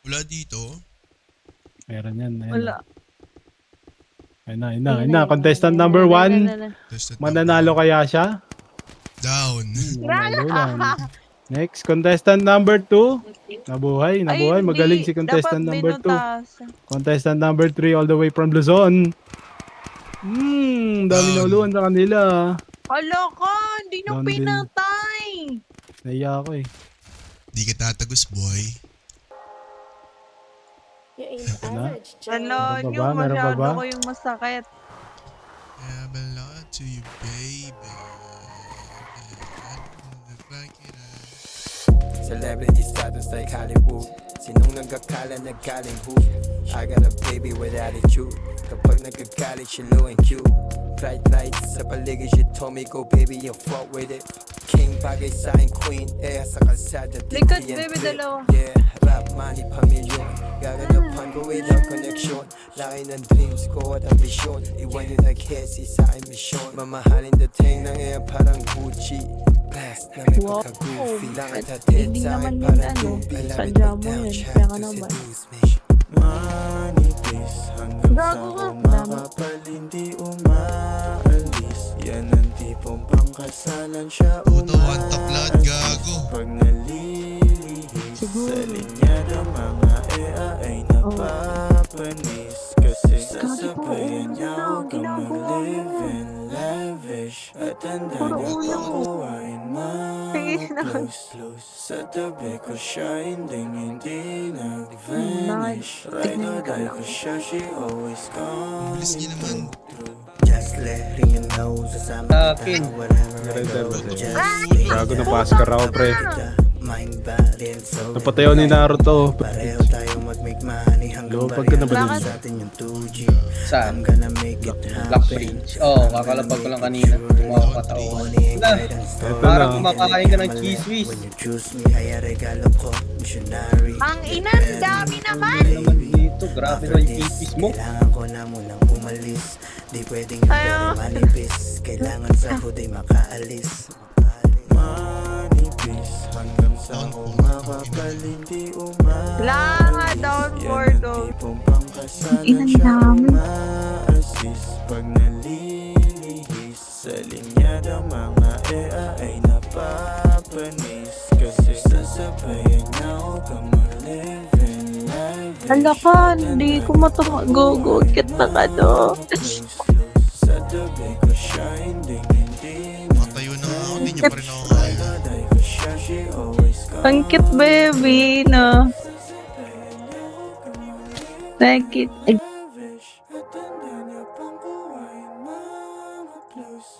Wala dito. Meron yan. Wala. Ayun na. Contestant number 1. Tested Mananalo number kaya siya? down. Nanalo lang. Next, contestant number 2. Nabuhay. Magaling si contestant number 2. Contestant number 3 all the way from Luzon. Dami na uluan sa kanila. Hala ka, hindi nyo Down din. pinatay. Naiya ako eh. Di ka tatagos, boy. Hala Meron pa nyo, ba? Meron pa masyado ba? ko yung masakit. I belong to you, baby. Celebrity status like Hollywood. Sinong nagkakala na galing hood? I got a baby with attitude. Kapag nagkagalit siya low and cute. Bright lights sa paligid, she told me go baby and fuck with it. King bagay sa akin queen, eh sa kalsada di Likod, yan baby, trip. dalawa. Yeah, rap money pamilyon. Gaganapan ko without connection. Laki ng dreams ko at ambisyon. Iwan yung nag-hesi sa aking mission. Mamahalin dating ng air parang Gucci. Blast na may Wow. pagka-goofy. Langit at Hindi sa akin naman yun, parang ano, doofy. Lapit sadya mo mo down, yun, try kaya ka to naman. seduce me. Manipis hanggang sa Gago ka, umakapal hindi umaalis. Yan ang tipong pangkasalan siya Puto, one top lahat, gago. Pag nalilihis sa linyada mga EA ay napapanis. Kasi sasabayan niya huwag kang mag-live and lavish. At tanda niya pakuhain mga close. Sa tabi ko siya hindi nag-vanish. Right or die ko siya, she always Bilis niya naman. through. Just letting you know, sasama kita wherever I go. Just Gago na Pascal ako, pre. mind, body, and soul. Napatayo ni Naruto. Pareho tayo mag-make money hanggang Lupag ka na ba pareho dun? sa atin yung 2G. Saan? I'm gonna make it Black happen. Bridge. Oo, kakalapag ko lang kanina. Mga katawan. Na, Ito parang na. kumakain ka ng cheese whiz. When you choose me, ay regalo ko, missionary. Ang inan, dami naman. Ano naman dito? Grabe na yung ipis mo. Kailangan ko na munang umalis. Di pwedeng yung Ayaw. very manipis. Kailangan sa huday makaalis. Manipis hanggang sa umakapal hindi umaalis. Wala, down for Yan ang dog. tipong pangkasalan siya umaasis. Pag nalilihis sa linyada mga EA ay napapanis. Kasi sasabayan niya huwag kang mag-live and lavish. Hala ka, hindi ko matamago. Kit na ka do. Sa tabi ko siya hindi Matayo na nga ako, di niya pa rin ako kaya. Day ko siya, she always Ang cute, baby, no? Thank you. lavish. At tanda niya pang kuhain mga close.